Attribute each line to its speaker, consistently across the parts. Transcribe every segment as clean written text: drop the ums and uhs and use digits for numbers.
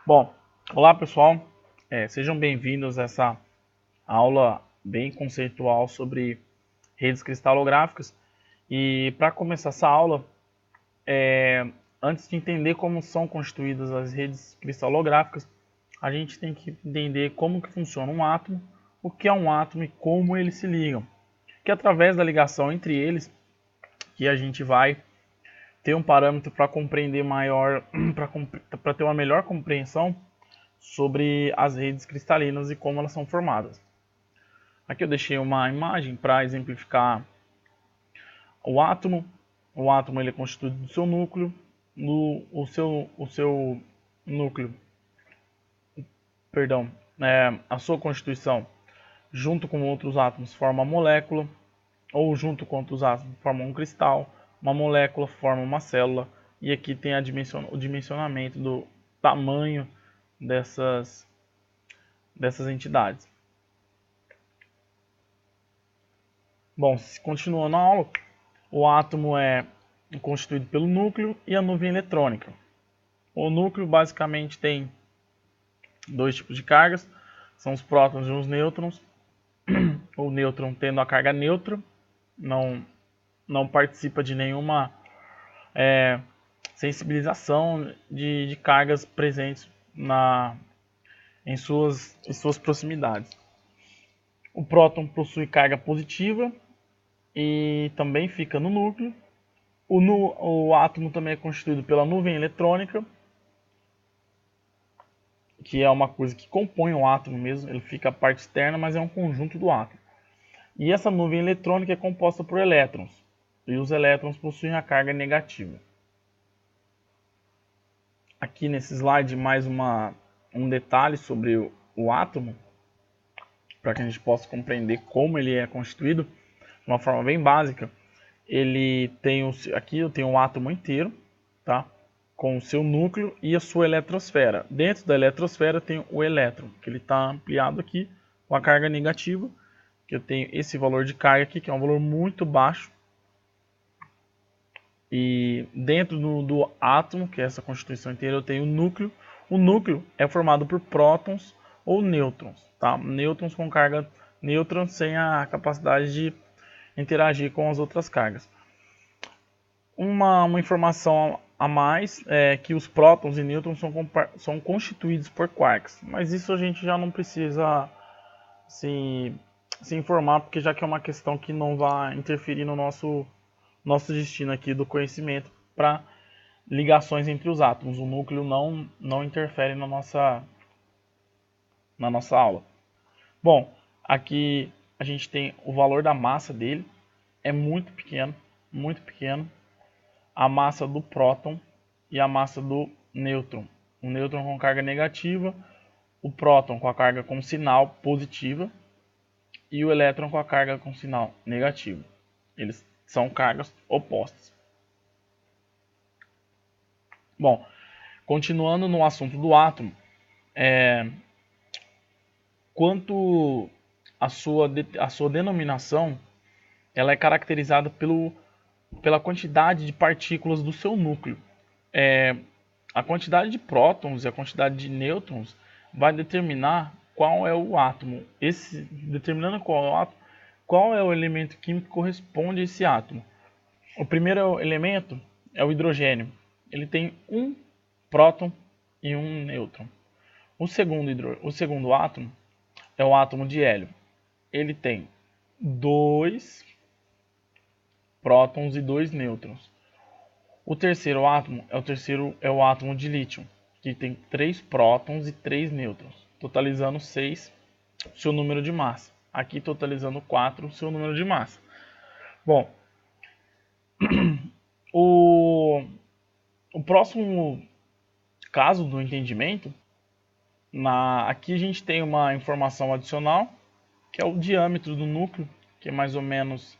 Speaker 1: Bom, olá pessoal, sejam bem-vindos a essa aula bem conceitual sobre redes cristalográficas. E para começar essa aula, antes de entender como são constituídas as redes cristalográficas, a gente tem que entender como que funciona um átomo, o que é um átomo e como eles se ligam. Que é através da ligação entre eles que a gente vai ter um parâmetro para compreender maior, para ter uma melhor compreensão sobre as redes cristalinas e como elas são formadas. Aqui eu deixei uma imagem para exemplificar o átomo. O átomo ele é constituído do seu núcleo. O seu núcleo, perdão, a sua constituição, junto com outros átomos, forma uma molécula, ou junto com outros átomos, forma um cristal. Uma molécula forma uma célula. E aqui tem o dimensionamento do tamanho dessas entidades. Bom, continuando a aula, o átomo é constituído pelo núcleo e a nuvem eletrônica. O núcleo basicamente tem dois tipos de cargas, são os prótons e os nêutrons. O nêutron tendo a carga neutra, não participa de nenhuma sensibilização de cargas presentes em suas proximidades. O próton possui carga positiva e também fica no núcleo. O átomo também é constituído pela nuvem eletrônica, que é uma coisa que compõe o átomo mesmo, ele fica a parte externa, mas é um conjunto do átomo. E essa nuvem eletrônica é composta por elétrons, e os elétrons possuem a carga negativa. Aqui nesse slide mais um detalhe sobre o átomo, para que a gente possa compreender como ele é constituído, de uma forma bem básica. Ele tem aqui eu tenho um átomo inteiro, tá? Com o seu núcleo e a sua eletrosfera. Dentro da eletrosfera tem o elétron, que ele está ampliado aqui com a carga negativa, que eu tenho esse valor de carga aqui, que é um valor muito baixo. E dentro do átomo, que é essa constituição inteira, eu tenho o núcleo. O núcleo é formado por prótons ou nêutrons, tá? Nêutrons com carga neutra sem a capacidade de interagir com as outras cargas. Uma informação a mais é que os prótons e nêutrons são constituídos por quarks, mas isso a gente já não precisa se informar, porque já que é uma questão que não vai interferir no nosso destino aqui do conhecimento para ligações entre os átomos. O núcleo não interfere na nossa aula. Bom, aqui a gente tem o valor da massa dele, é muito pequeno, muito pequeno. A massa do próton e a massa do nêutron. O nêutron com carga negativa, o próton com a carga com sinal positiva e o elétron com a carga com sinal negativo. Eles são cargas opostas. Bom, continuando no assunto do átomo, quanto a sua denominação, ela é caracterizada pela quantidade de partículas do seu núcleo. A quantidade de prótons e a quantidade de nêutrons vai determinar qual é o átomo. Determinando qual é o átomo, qual é o elemento químico que corresponde a esse átomo. O primeiro elemento é o hidrogênio. Ele tem um próton e um nêutron. O segundo átomo é o átomo de hélio. Ele tem 2 prótons e 2 nêutrons. O terceiro átomo é o átomo de lítio, que tem 3 prótons e 3 nêutrons, totalizando 6 seu número de massa. Aqui totalizando 4 seu número de massa. Bom, o próximo caso do entendimento, aqui a gente tem uma informação adicional, que é o diâmetro do núcleo, que é mais ou menos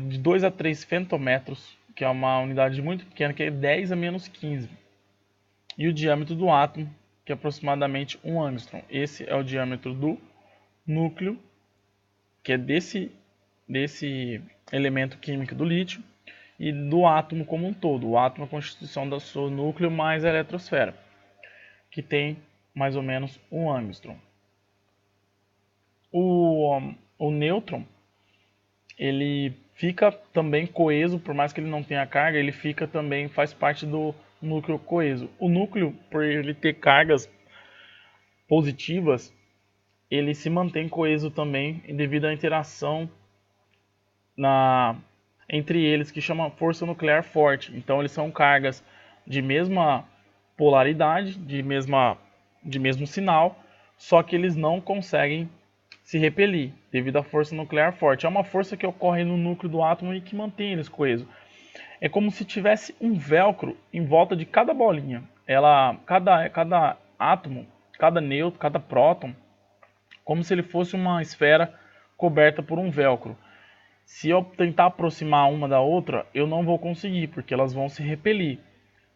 Speaker 1: de 2 a 3 femtometros, que é uma unidade muito pequena, que é 10 a menos 15. E o diâmetro do átomo, que é aproximadamente 1 angstrom. Esse é o diâmetro do núcleo, que é desse elemento químico do lítio, e do átomo como um todo. O átomo é a constituição do seu núcleo mais a eletrosfera. que tem mais ou menos 1 angstrom. O nêutron, ele fica também coeso, por mais que ele não tenha carga, ele fica também, faz parte do núcleo coeso. O núcleo, por ele ter cargas positivas, ele se mantém coeso também devido à interação entre eles, que chama força nuclear forte. Então eles são cargas de mesma polaridade, de mesmo sinal, só que eles não conseguem se repelir devido à força nuclear forte. É uma força que ocorre no núcleo do átomo e que mantém eles coesos. É como se tivesse um velcro em volta de cada bolinha. Cada átomo, cada nêutron, cada próton, como se ele fosse uma esfera coberta por um velcro. Se eu tentar aproximar uma da outra, eu não vou conseguir, porque elas vão se repelir.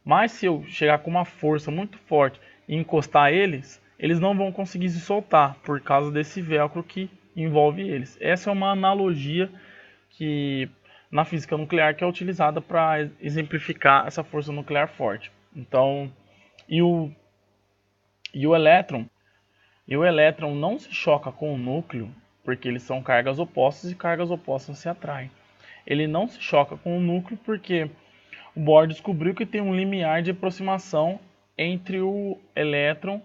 Speaker 1: Mas se eu chegar com uma força muito forte e encostar eles, eles não vão conseguir se soltar, por causa desse velcro que envolve eles. Essa é uma analogia que na física nuclear que é utilizada para exemplificar essa força nuclear forte. Então, e o elétron, não se choca com o núcleo, porque eles são cargas opostas e cargas opostas se atraem. Ele não se choca com o núcleo porque o Bohr descobriu que tem um limiar de aproximação entre o elétron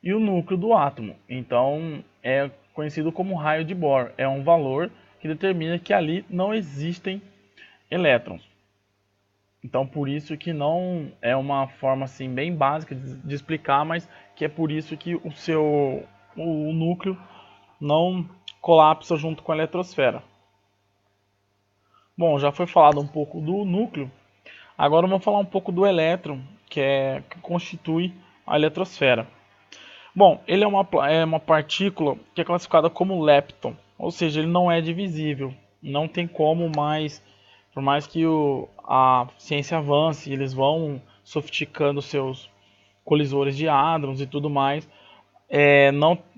Speaker 1: e o núcleo do átomo. Então é conhecido como raio de Bohr. É um valor que determina que ali não existem elétrons. Então por isso que não é uma forma assim bem básica de explicar, mas que é por isso que o núcleo não colapsa junto com a eletrosfera. Bom, já foi falado um pouco do núcleo. Agora vamos falar um pouco do elétron, que constitui a eletrosfera. Bom, ele é uma partícula que é classificada como lepton, ou seja, ele não é divisível. Não tem como mais, por mais que a ciência avance, eles vão sofisticando seus colisores de hadrons e tudo mais,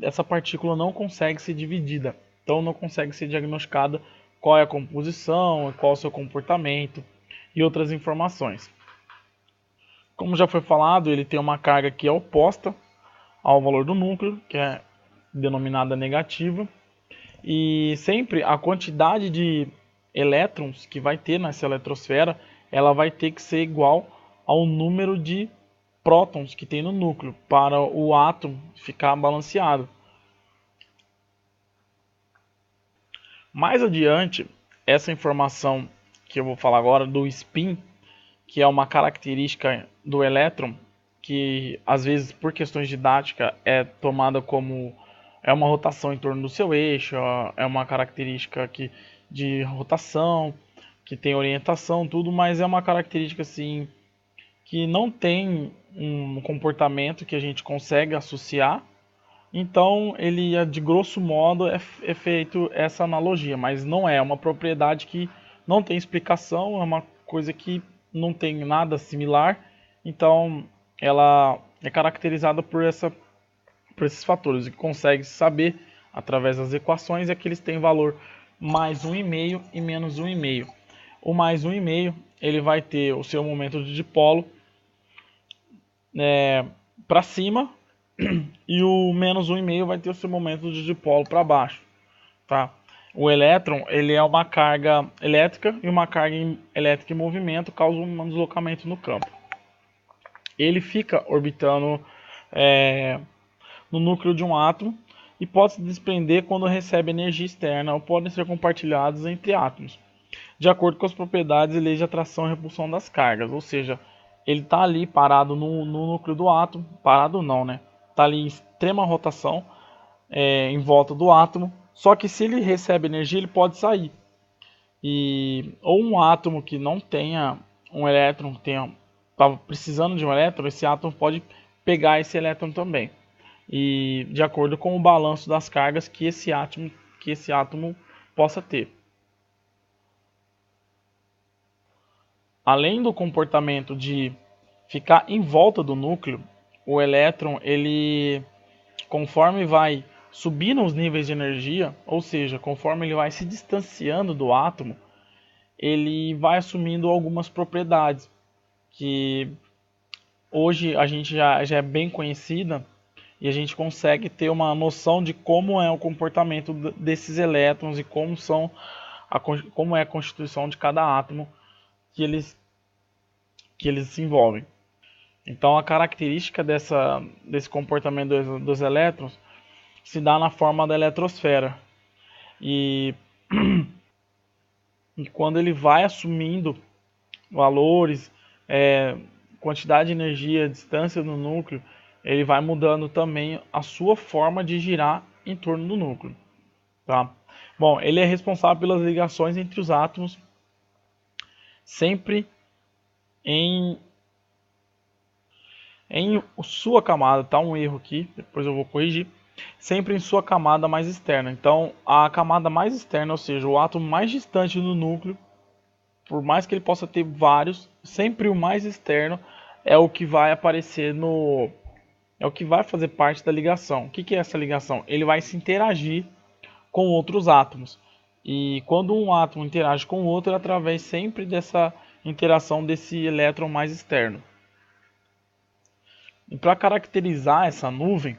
Speaker 1: essa partícula não consegue ser dividida. Então não consegue ser diagnosticada qual é a composição, qual é o seu comportamento e outras informações. Como já foi falado, ele tem uma carga que é oposta ao valor do núcleo, que é denominada negativa, e sempre a quantidade de elétrons que vai ter nessa eletrosfera, ela vai ter que ser igual ao número de prótons que tem no núcleo, para o átomo ficar balanceado. Mais adiante, essa informação que eu vou falar agora do spin, que é uma característica do elétron, que às vezes por questões didáticas é tomada como uma rotação em torno do seu eixo, é uma característica de rotação, que tem orientação, tudo, mas é uma característica assim que não tem um comportamento que a gente consegue associar. Então, ele de grosso modo é feito essa analogia, mas não é uma propriedade que não tem explicação, é uma coisa que não tem nada similar. Então, ela é caracterizada por esses fatores, e consegue saber através das equações é que eles têm valor mais 1,5 e menos 1,5. O mais 1,5 ele vai ter o seu momento de dipolo para cima, e o menos 1,5 vai ter o seu momento de dipolo para baixo, tá? O elétron ele é uma carga elétrica, e uma carga elétrica em movimento causa um deslocamento no campo. Ele fica orbitando no núcleo de um átomo e pode se desprender quando recebe energia externa, ou podem ser compartilhados entre átomos, de acordo com as propriedades e leis de atração e repulsão das cargas. Ou seja, ele está ali parado no núcleo do átomo, parado não, né? Está ali em extrema rotação em volta do átomo, só que se ele recebe energia, ele pode sair. Ou um átomo que não tenha um elétron, estava precisando de um elétron, esse átomo pode pegar esse elétron também. E de acordo com o balanço das cargas que esse átomo possa ter. Além do comportamento de ficar em volta do núcleo, o elétron, ele, conforme vai subindo os níveis de energia, ou seja, conforme ele vai se distanciando do átomo, ele vai assumindo algumas propriedades que hoje a gente já é bem conhecida e a gente consegue ter uma noção de como é o comportamento desses elétrons e como é a constituição de cada átomo que eles se envolvem. Então a característica desse comportamento dos elétrons se dá na forma da eletrosfera. E, e quando ele vai assumindo valores, quantidade de energia, distância do núcleo, ele vai mudando também a sua forma de girar em torno do núcleo. Tá? Bom, ele é responsável pelas ligações entre os átomos, sempre em sua camada. Tá um erro aqui, depois eu vou corrigir. Sempre em sua camada mais externa. Então, a camada mais externa, ou seja, o átomo mais distante do núcleo, por mais que ele possa ter vários, sempre o mais externo é o que vai aparecer é o que vai fazer parte da ligação. O que é essa ligação? Ele vai se interagir com outros átomos. E quando um átomo interage com o outro, é através sempre dessa interação desse elétron mais externo. E para caracterizar essa nuvem,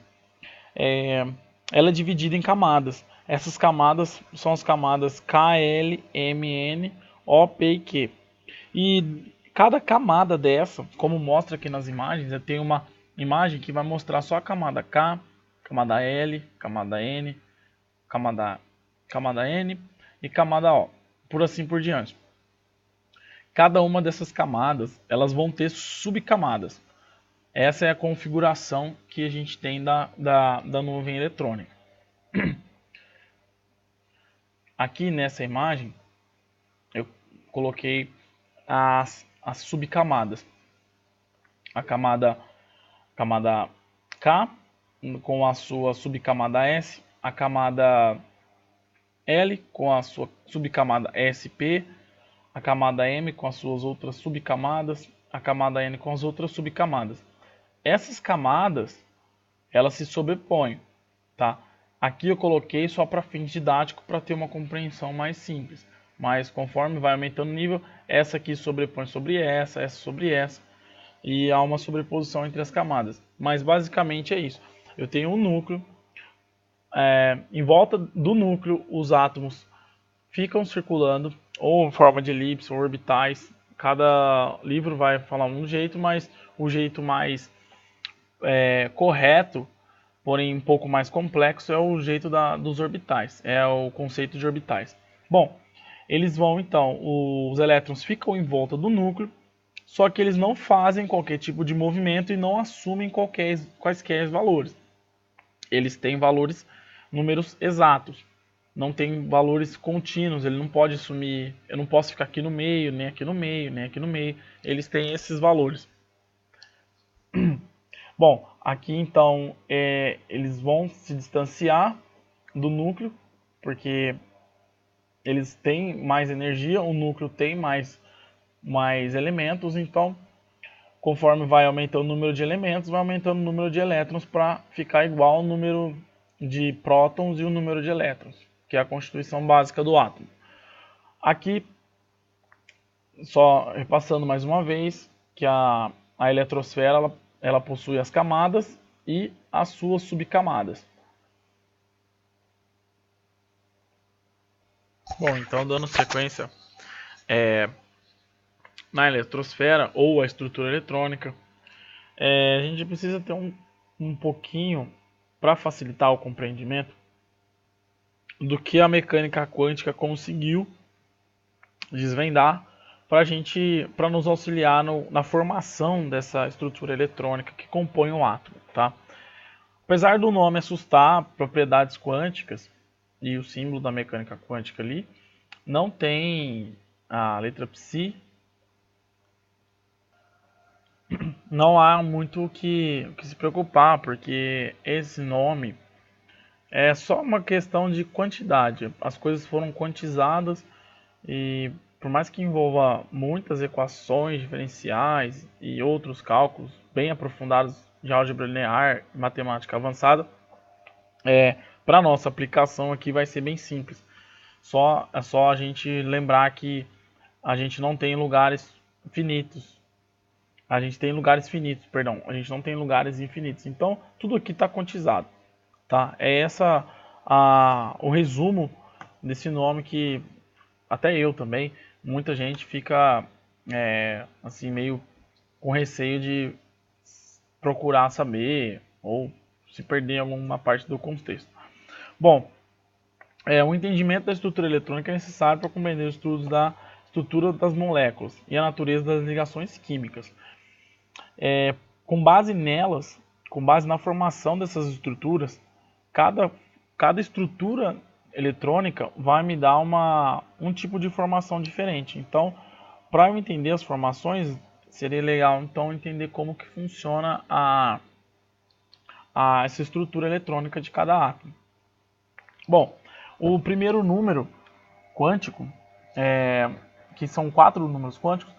Speaker 1: ela é dividida em camadas. Essas camadas são as camadas K, L, M, N, O, P e Q. E cada camada dessa, como mostra aqui nas imagens, eu tenho uma imagem que vai mostrar só a camada K, camada L, camada N, camada N e camada O, por assim por diante. Cada uma dessas camadas, elas vão ter subcamadas. Essa é a configuração que a gente tem da nuvem eletrônica. Aqui nessa imagem, eu coloquei as subcamadas. A camada K com a sua subcamada S, a camada L com a sua subcamada SP, a camada M com as suas outras subcamadas, a camada N com as outras subcamadas. Essas camadas, elas se sobrepõem, tá? Aqui eu coloquei só para fins didáticos, para ter uma compreensão mais simples. Mas conforme vai aumentando o nível, essa aqui sobrepõe sobre essa sobre essa. E há uma sobreposição entre as camadas. Mas basicamente é isso. Eu tenho um núcleo. Em volta do núcleo, os átomos ficam circulando, ou em forma de elipse, ou orbitais. Cada livro vai falar um jeito, mas o jeito mais correto, porém um pouco mais complexo, é o jeito dos orbitais. É o conceito de orbitais. Bom, eles vão então, os elétrons ficam em volta do núcleo, só que eles não fazem qualquer tipo de movimento e não assumem quaisquer valores. Eles têm valores, números exatos. Não tem valores contínuos, ele não pode assumir, eu não posso ficar aqui no meio, nem aqui no meio, nem aqui no meio. Eles têm esses valores. Bom, aqui então eles vão se distanciar do núcleo, porque eles têm mais energia, o núcleo tem mais elementos, então conforme vai aumentando o número de elementos, vai aumentando o número de elétrons para ficar igual ao número de prótons e o número de elétrons, que é a constituição básica do átomo. Aqui, só repassando mais uma vez, que a eletrosfera ela possui as camadas e as suas subcamadas. Bom, então dando sequência, na eletrosfera ou a estrutura eletrônica, a gente precisa ter um pouquinho, para facilitar o compreendimento, do que a mecânica quântica conseguiu desvendar para nos auxiliar na formação dessa estrutura eletrônica que compõe o átomo, tá? Apesar do nome assustar propriedades quânticas e o símbolo da mecânica quântica ali, não tem a letra psi, não há muito o que se preocupar, porque esse nome é só uma questão de quantidade. As coisas foram quantizadas e por mais que envolva muitas equações diferenciais e outros cálculos bem aprofundados de álgebra linear e matemática avançada, para nossa aplicação aqui vai ser bem simples. É só a gente lembrar que a gente não tem lugares finitos. A gente tem lugares finitos, perdão, a gente não tem lugares infinitos. Então, tudo aqui está quantizado, tá? É essa o resumo desse nome que até eu também, muita gente fica assim meio com receio de procurar saber ou se perder em alguma parte do contexto. Bom, o entendimento da estrutura eletrônica é necessário para compreender os estudos da estrutura das moléculas e a natureza das ligações químicas. Com base nelas, com base na formação dessas estruturas, cada estrutura eletrônica vai me dar um tipo de informação diferente. Então, para eu entender as formações, seria legal então entender como que funciona essa estrutura eletrônica de cada átomo. Bom, o primeiro número quântico, que são 4 números quânticos,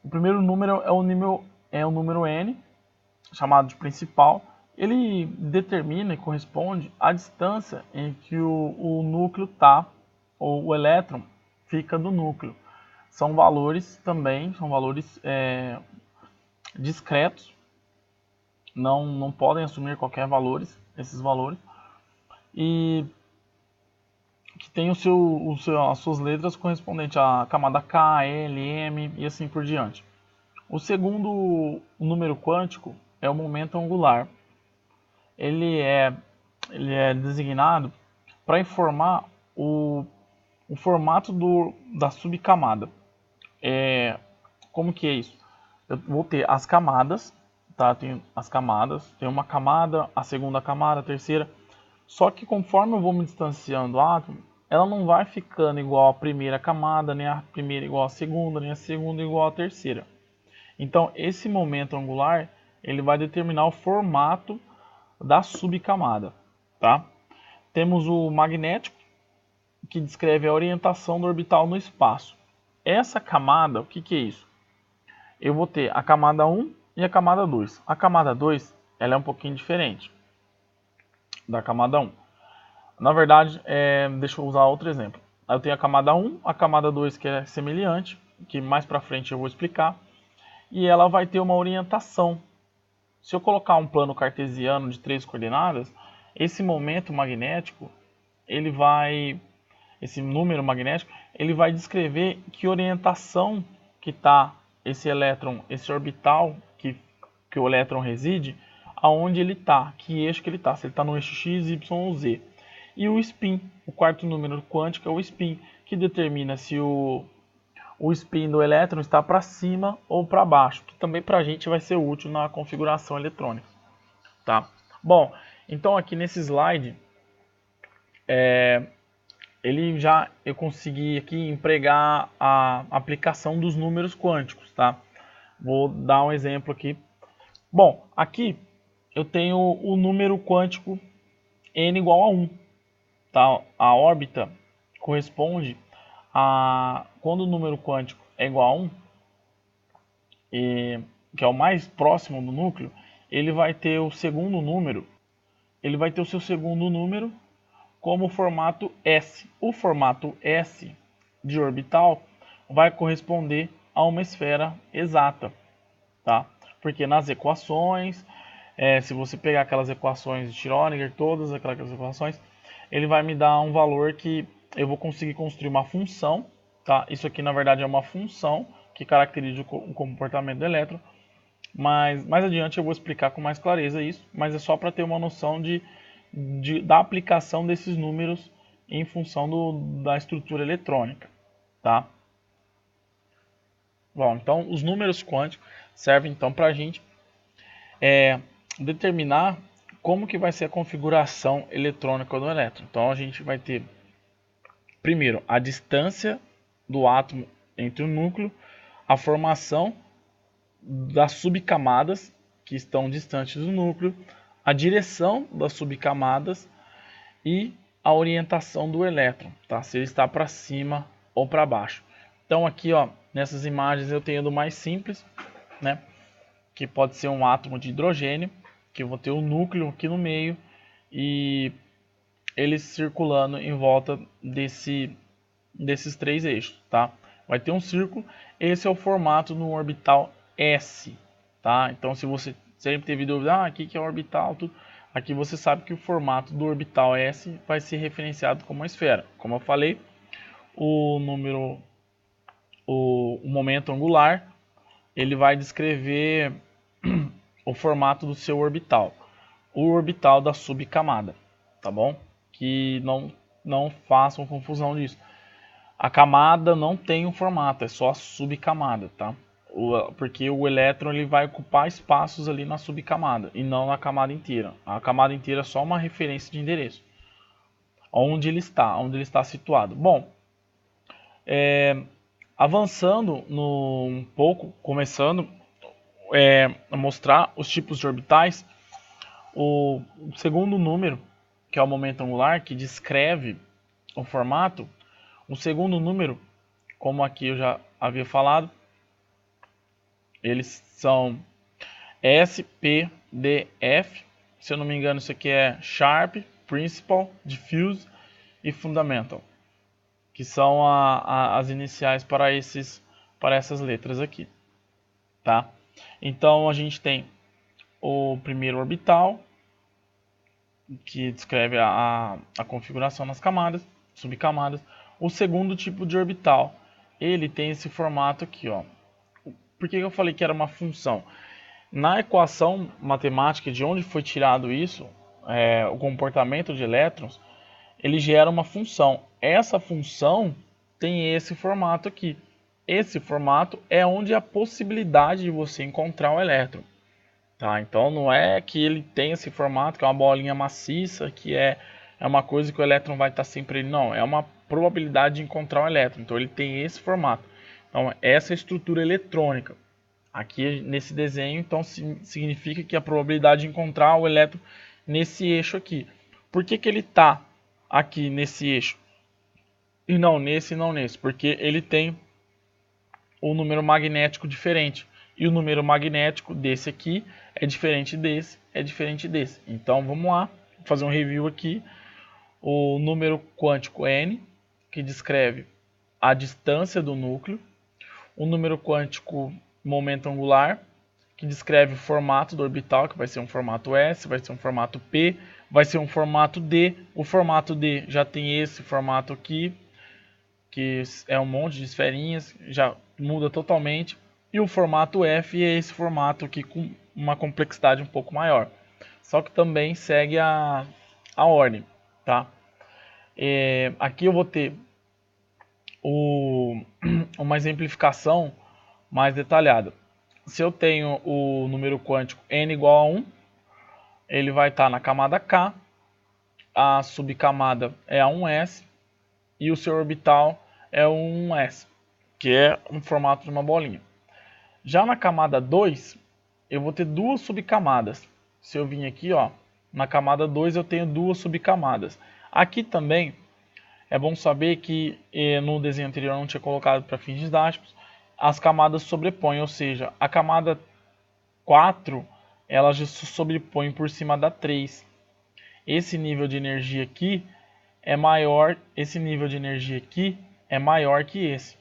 Speaker 1: o primeiro número é o número n, chamado de principal. Ele determina e corresponde à distância em que o núcleo está, ou o elétron fica do núcleo. São valores também, são valores discretos, não podem assumir qualquer valores, esses valores, e que tem as suas letras correspondentes à camada K, L, M e assim por diante. O segundo número quântico é o momento angular. Ele é designado para informar o formato da subcamada. Como que é isso? Eu vou ter as camadas, tá? Tem as camadas, tem uma camada, a segunda camada, a terceira. Só que conforme eu vou me distanciando do átomo, ela não vai ficando igual à primeira camada, nem a primeira igual à segunda, nem a segunda igual à terceira. Então, esse momento angular, ele vai determinar o formato da subcamada, tá? Temos o magnético, que descreve a orientação do orbital no espaço. Essa camada, o que é isso? Eu vou ter a camada 1 e a camada 2. A camada 2, ela é um pouquinho diferente da camada 1. Na verdade, deixa eu usar outro exemplo. Eu tenho a camada 1, a camada 2 que é semelhante, que mais para frente eu vou explicar, e ela vai ter uma orientação. Se eu colocar um plano cartesiano de 3 coordenadas, esse momento magnético, esse número magnético, ele vai descrever que orientação que está esse elétron, esse orbital que o elétron reside, aonde ele está, que eixo que ele está, se ele está no eixo x, y ou z. E o spin, o quarto número quântico é o spin, que determina se o spin do elétron está para cima ou para baixo, que também para a gente vai ser útil na configuração eletrônica. Tá? Bom, então aqui nesse slide, eu consegui aqui empregar a aplicação dos números quânticos. Tá? Vou dar um exemplo aqui. Bom, aqui eu tenho o número quântico n igual a 1. Tá? A órbita corresponde quando o número quântico é igual a 1, que é o mais próximo do núcleo, ele vai ter o segundo número, como formato S. O formato S de orbital vai corresponder a uma esfera exata, tá? Porque nas equações, se você pegar aquelas equações de Schrödinger, todas aquelas equações, ele vai me dar um valor que eu vou conseguir construir uma função, tá? Isso aqui na verdade é uma função que caracteriza o comportamento do elétron, mas mais adiante eu vou explicar com mais clareza isso, mas é só para ter uma noção da aplicação desses números em função da estrutura eletrônica, tá? Bom, então os números quânticos servem então para a gente determinar como que vai ser a configuração eletrônica do elétron. Então a gente vai ter primeiro a distância do átomo entre o núcleo, a formação das subcamadas que estão distantes do núcleo, a direção das subcamadas e a orientação do elétron, tá? Se ele está para cima ou para baixo. Então aqui, ó, nessas imagens eu tenho do mais simples, né? Que pode ser um átomo de hidrogênio, que eu vou ter o núcleo aqui no meio e eles circulando em volta desses 3 eixos, tá? Vai ter um círculo, esse é o formato no orbital S, tá? Então se você sempre teve dúvida, aqui que é orbital, tudo, aqui você sabe que o formato do orbital S vai ser referenciado como uma esfera. Como eu falei, o momento angular, ele vai descrever o formato do seu orbital, o orbital da subcamada, tá bom? Que não façam confusão disso. A camada não tem um formato, é só a subcamada, tá? Porque o elétron ele vai ocupar espaços ali na subcamada e não na camada inteira. A camada inteira é só uma referência de endereço, onde ele está situado. Bom, avançando um pouco, começando a mostrar os tipos de orbitais, o segundo número, que é o momento angular, que descreve o formato, o segundo número, como aqui eu já havia falado, eles são S, P, D, F. Se eu não me engano, isso aqui é Sharp, Principal, Diffuse e Fundamental, que são as iniciais para essas letras aqui, tá? Então a gente tem o primeiro orbital, que descreve a configuração nas camadas, subcamadas. O segundo tipo de orbital, ele tem esse formato aqui, ó. Por que eu falei que era uma função? Na equação matemática de onde foi tirado isso, o comportamento de elétrons, ele gera uma função. Essa função tem esse formato aqui. Esse formato é onde a possibilidade de você encontrar o elétron. Tá? Então não é que ele tem esse formato, que é uma bolinha maciça, que é uma coisa que o elétron vai estar sempre ali. Não, é uma probabilidade de encontrar o elétron. Então ele tem esse formato. Então essa é a estrutura eletrônica. Aqui nesse desenho, então significa que a probabilidade de encontrar o elétron nesse eixo aqui. Por que ele está aqui nesse eixo? E não nesse e não nesse? Porque ele tem o número magnético diferente. E o número magnético desse aqui é diferente desse, é diferente desse. Então vamos lá, vou fazer um review aqui. O número quântico N, que descreve a distância do núcleo. O número quântico momento angular, que descreve o formato do orbital, que vai ser um formato S, vai ser um formato P, vai ser um formato D. O formato D já tem esse formato aqui, que é um monte de esferinhas, já muda totalmente. E o formato F é esse formato aqui com uma complexidade um pouco maior. Só que também segue a ordem, tá? Aqui eu vou ter uma exemplificação mais detalhada. Se eu tenho o número quântico n igual a 1, ele vai estar na camada K, a subcamada é a 1s e o seu orbital é o 1s, que é um formato de uma bolinha. Já na camada 2, eu vou ter duas subcamadas. Se eu vim aqui, ó, na camada 2 eu tenho duas subcamadas. Aqui também é bom saber que no desenho anterior eu não tinha colocado para fins didáticos, as camadas sobrepõem, ou seja, a camada 4 ela já se sobrepõe por cima da 3. Esse nível de energia aqui é maior, esse nível de energia aqui é maior que esse.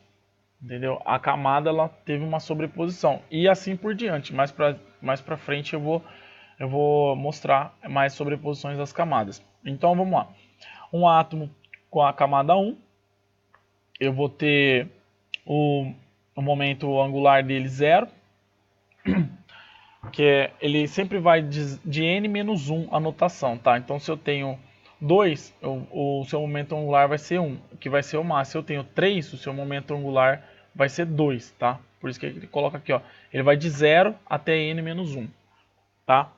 Speaker 1: Entendeu? A camada ela teve uma sobreposição e assim por diante. Mais para frente eu vou mostrar mais sobreposições das camadas. Então vamos lá. Um átomo com a camada 1, eu vou ter o momento angular dele 0, que ele sempre vai de n menos 1 a notação, tá? Então se eu tenho 2, o seu momento angular vai ser 1, que vai ser o máximo. Se eu tenho 3, o seu momento angular vai ser 2, tá? Por isso que ele coloca aqui, ó, ele vai de 0 até n menos 1, tá?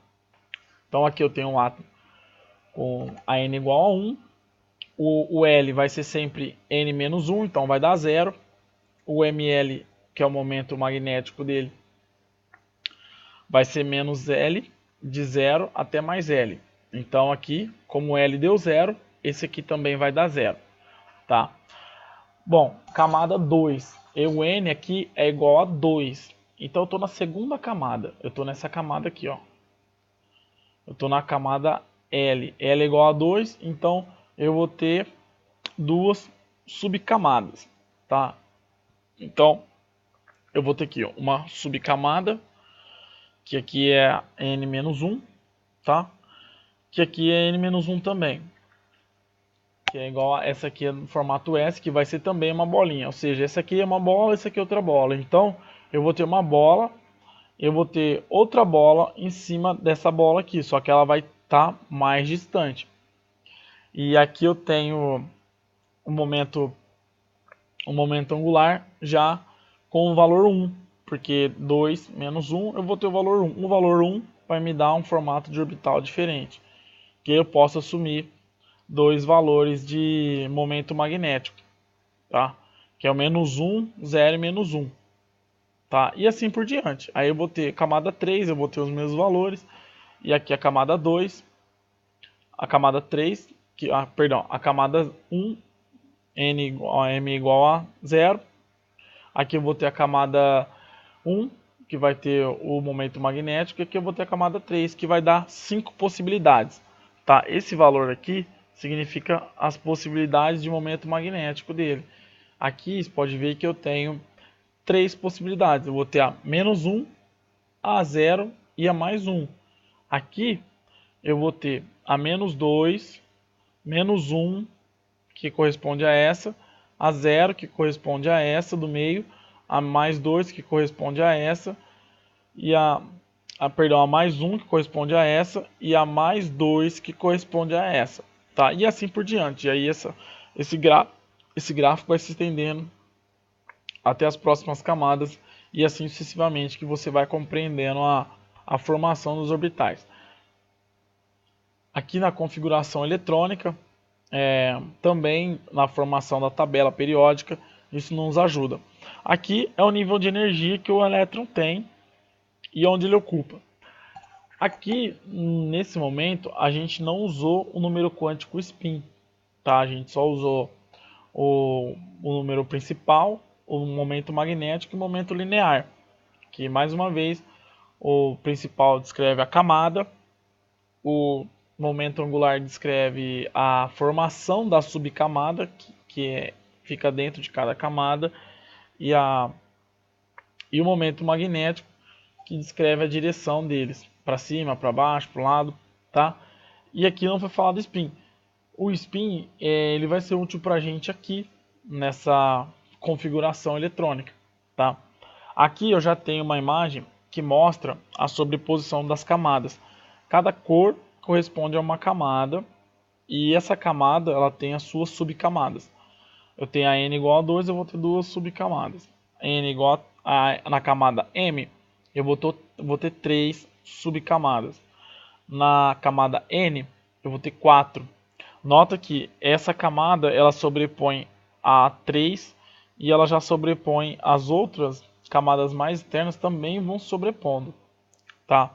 Speaker 1: Então aqui eu tenho um átomo com a n igual a 1, o L vai ser sempre n menos 1, então vai dar 0, o ml, que é o momento magnético dele, vai ser menos L, de 0 até mais L. Então aqui, como L deu 0, esse aqui também vai dar 0, tá? Bom, camada 2, o N aqui é igual a 2, então eu estou na segunda camada, eu estou nessa camada aqui, ó. Eu estou na camada L, L é igual a 2, então eu vou ter duas subcamadas, tá? Então, eu vou ter aqui ó, uma subcamada que aqui é n-1, tá? Que aqui é n-1 também, que é igual a essa aqui é no formato S, que vai ser também uma bolinha, ou seja, essa aqui é uma bola, essa aqui é outra bola. Então, eu vou ter uma bola, eu vou ter outra bola em cima dessa bola aqui, só que ela vai estar mais distante. E aqui eu tenho um momento angular já com o valor 1, porque 2 menos 1 eu vou ter o valor 1. O valor 1 vai me dar um formato de orbital diferente, que eu posso assumir dois valores de momento magnético, tá? Que é o menos 1, 0 e menos 1. Tá? E assim por diante. Aí eu vou ter camada 3, eu vou ter os mesmos valores. E aqui a camada 2, a camada 3, a camada 1, m igual a 0. Aqui eu vou ter a camada 1, que vai ter o momento magnético. E aqui eu vou ter a camada 3, que vai dar 5 possibilidades. Tá? Esse valor aqui significa as possibilidades de momento magnético dele. Aqui você pode ver que eu tenho 3 possibilidades. Eu vou ter a menos 1, a 0 e a mais 1. Aqui eu vou ter a menos 2, menos 1, que corresponde a essa, a 0, que corresponde a essa do meio, a mais 2, que corresponde a essa, e a mais 1, que corresponde a essa, e a mais 2, que corresponde a essa. Tá? E assim por diante. E aí esse gráfico vai se estendendo até as próximas camadas, e assim sucessivamente, que você vai compreendendo a formação dos orbitais. Aqui na configuração eletrônica, também na formação da tabela periódica, isso nos ajuda. Aqui é o nível de energia que o elétron tem e onde ele ocupa. Aqui, nesse momento, a gente não usou o número quântico spin, tá? A gente só usou o número principal, o momento magnético e o momento linear, que mais uma vez o principal descreve a camada, o momento angular descreve a formação da subcamada, fica dentro de cada camada, e o momento magnético, que descreve a direção deles, para cima, para baixo, para o lado, tá? E aqui não foi falado spin. O spin ele vai ser útil para a gente aqui nessa configuração eletrônica, tá? Aqui eu já tenho uma imagem que mostra a sobreposição das camadas. Cada cor corresponde a uma camada e essa camada ela tem as suas subcamadas. Eu tenho a n igual a 2, eu vou ter duas subcamadas. N igual na camada M, eu vou ter 3 subcamadas. Na camada N, eu vou ter 4. Nota que essa camada ela sobrepõe a 3 e ela já sobrepõe as outras camadas mais internas, também vão sobrepondo, tá?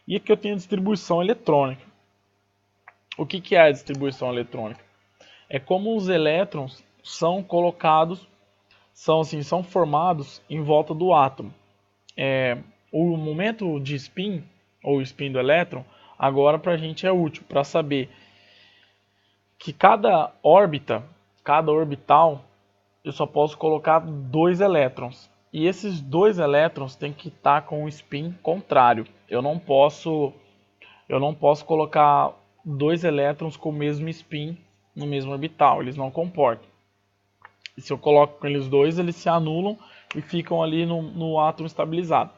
Speaker 1: E aqui eu tenho a distribuição eletrônica. O que é a distribuição eletrônica? É como os elétrons são colocados, são formados em volta do átomo. O momento de spin, ou spin do elétron, agora para a gente é útil para saber que cada orbital, eu só posso colocar 2 elétrons. E esses 2 elétrons têm que estar com o spin contrário. Eu não posso colocar 2 elétrons com o mesmo spin no mesmo orbital, eles não comportam. E se eu coloco com eles dois, eles se anulam e ficam ali no átomo estabilizado,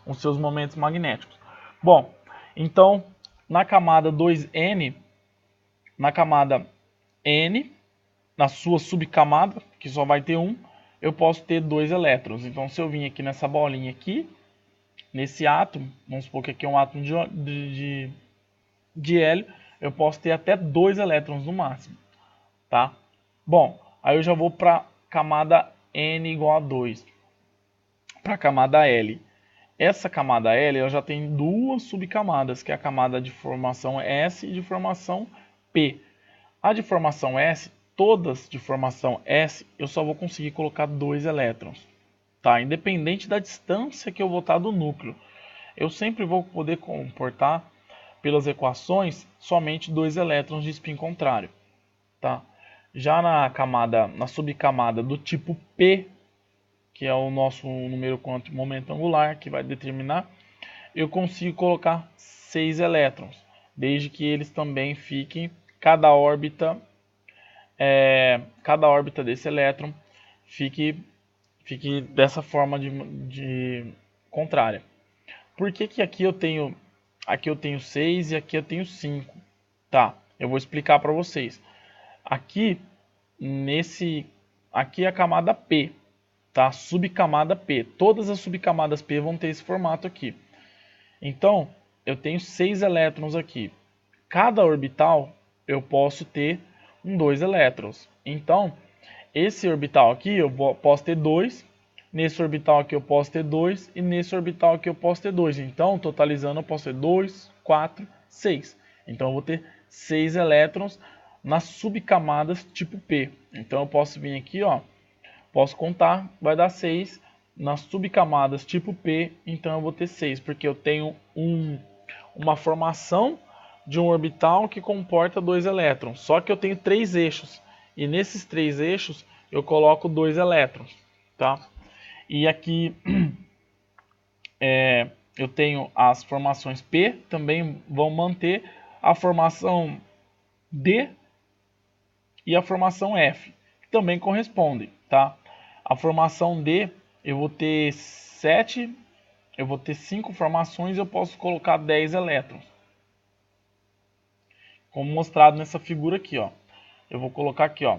Speaker 1: com seus momentos magnéticos. Bom, então na camada 2N, na camada N, na sua subcamada, que só vai ter um, eu posso ter 2 elétrons. Então se eu vim aqui nessa bolinha aqui, nesse átomo, vamos supor que aqui é um átomo de hélio, eu posso ter até 2 elétrons no máximo, tá? Bom, aí eu já vou para camada N igual a 2, para a camada L. Essa camada L ela já tem duas subcamadas, que é a camada de formação S e de formação P. A de formação S, todas de formação S, eu só vou conseguir colocar 2 elétrons, tá? Independente da distância que eu vou estar do núcleo. Eu sempre vou poder comportar, pelas equações, somente 2 elétrons de spin contrário, tá? Já na subcamada do tipo P, que é o nosso número quântico momento angular, que vai determinar, eu consigo colocar 6 elétrons, desde que eles também fiquem, cada órbita desse elétron fique dessa forma de contrária. Por que que aqui eu tenho 6 e aqui eu tenho 5? Tá, eu vou explicar para vocês. Aqui é a camada P, tá? Subcamada P. Todas as subcamadas P vão ter esse formato aqui. Então, eu tenho 6 elétrons aqui. Cada orbital eu posso ter 2 elétrons. Então, esse orbital aqui eu posso ter 2, nesse orbital aqui eu posso ter 2 e nesse orbital aqui eu posso ter 2. Então, totalizando eu posso ter 2, 4, 6. Então, eu vou ter 6 elétrons nas subcamadas tipo P. Então, eu posso vir aqui, ó, posso contar, vai dar 6 nas subcamadas tipo P, então eu vou ter 6, porque eu tenho uma formação de um orbital que comporta 2 elétrons, só que eu tenho 3 eixos, e nesses 3 eixos eu coloco 2 elétrons, tá? E aqui eu tenho as formações P, também vão manter a formação D e a formação F, que também correspondem, tá? A formação D, eu vou ter 5 formações e eu posso colocar 10 elétrons. Como mostrado nessa figura aqui, ó. Eu vou colocar aqui, ó,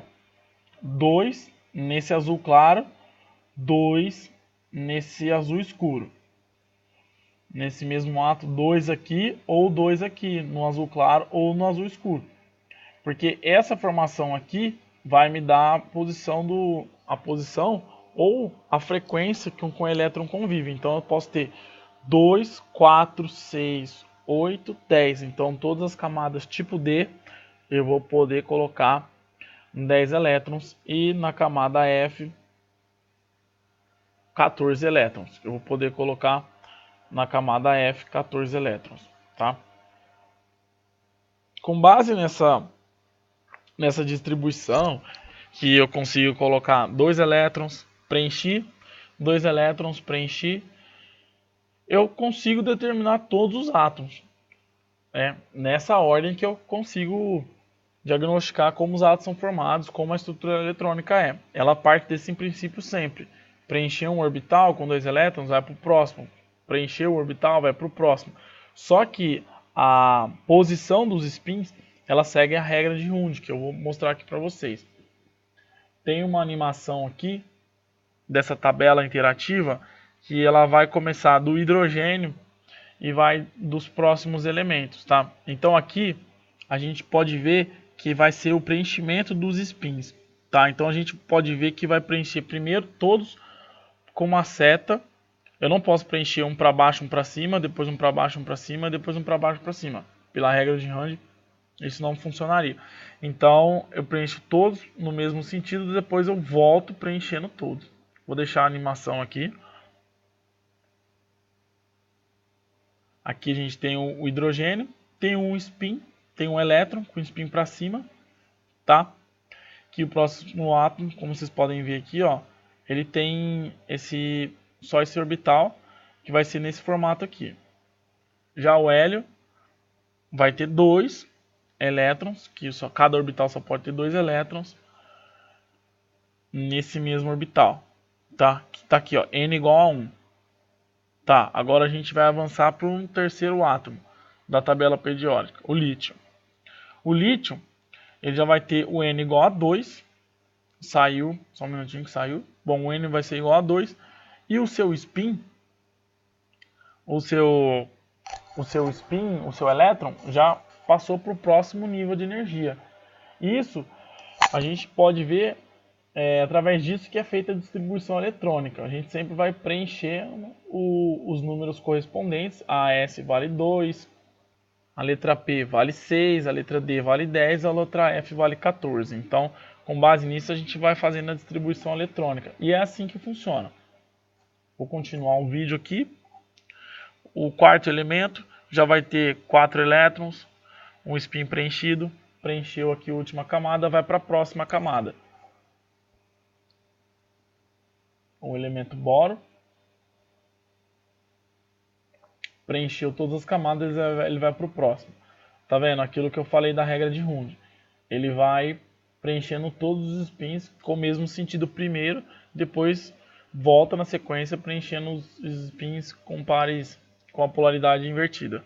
Speaker 1: 2 nesse azul claro, 2 nesse azul escuro. Nesse mesmo ato, 2 aqui ou 2 aqui, no azul claro ou no azul escuro. Porque essa formação aqui vai me dar a posição ou a frequência com o elétron convive. Então eu posso ter 2, 4, 6, 8, 10. Então todas as camadas tipo D eu vou poder colocar 10 elétrons e na camada F 14 elétrons. Eu vou poder colocar na camada F 14 elétrons, tá? Com base nessa distribuição que eu consigo colocar 2 elétrons, preencher, 2 elétrons, preencher, eu consigo determinar todos os átomos. Nessa ordem que eu consigo diagnosticar como os átomos são formados, como a estrutura eletrônica é. Ela parte desse princípio sempre. Preencher um orbital com 2 elétrons, vai para o próximo. Preencher o orbital, vai para o próximo. Só que a posição dos spins, ela segue a regra de Hund, que eu vou mostrar aqui para vocês. Tem uma animação aqui dessa tabela interativa que ela vai começar do hidrogênio e vai dos próximos elementos, tá? Então aqui a gente pode ver que vai ser o preenchimento dos spins, tá? Então a gente pode ver que vai preencher primeiro todos com uma seta. Eu não posso preencher um para baixo, um para cima, depois um para baixo, um para cima, depois um para baixo, para cima. Pela regra de Hund, isso não funcionaria. Então eu preencho todos no mesmo sentido, depois eu volto preenchendo todos. Vou deixar a animação aqui. Aqui a gente tem o hidrogênio, tem um spin, tem um elétron com spin para cima, tá? Que o próximo átomo, como vocês podem ver aqui, ó, ele tem só esse orbital que vai ser nesse formato aqui. Já o hélio vai ter 2 elétrons, que cada orbital só pode ter 2 elétrons nesse mesmo orbital, tá? Que tá aqui, ó, N igual a 1. Tá, agora a gente vai avançar para um terceiro átomo da tabela periódica, o lítio. O lítio, ele já vai ter o N igual a 2. Saiu, só um minutinho que saiu. Bom, o N vai ser igual a 2. E o seu spin, o seu elétron, já passou para o próximo nível de energia. Isso a gente pode ver através disso que é feita a distribuição eletrônica. A gente sempre vai preencher os números correspondentes. A S vale 2, a letra P vale 6, a letra D vale 10, a letra F vale 14. Então, com base nisso, a gente vai fazendo a distribuição eletrônica. E é assim que funciona. Vou continuar o vídeo aqui. O quarto elemento já vai ter 4 elétrons, um spin preenchido. Preencheu aqui a última camada, vai para a próxima camada. O elemento boro. preencheu todas as camadas, ele vai para o próximo. Tá vendo? Aquilo que eu falei da regra de Hund. Ele vai preenchendo todos os spins com o mesmo sentido primeiro, depois volta na sequência preenchendo os spins com pares com a polaridade invertida.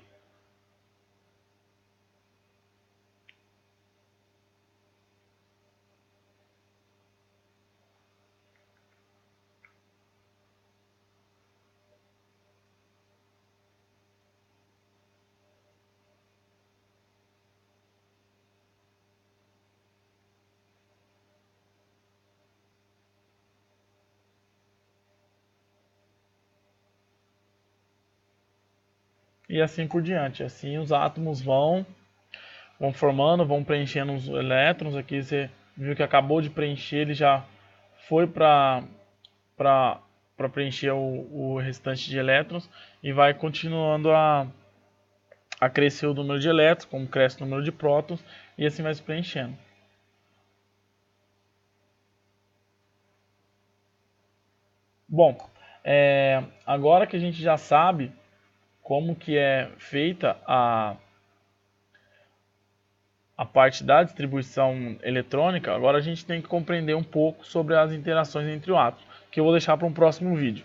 Speaker 1: E assim por diante. Assim os átomos vão formando, vão preenchendo os elétrons. Aqui você viu que acabou de preencher, ele já foi para preencher o restante de elétrons e vai continuando a crescer o número de elétrons, como cresce o número de prótons, e assim vai se preenchendo. Bom, agora que a gente já sabe como que é feita a parte da distribuição eletrônica, agora a gente tem que compreender um pouco sobre as interações entre os átomos, que eu vou deixar para um próximo vídeo.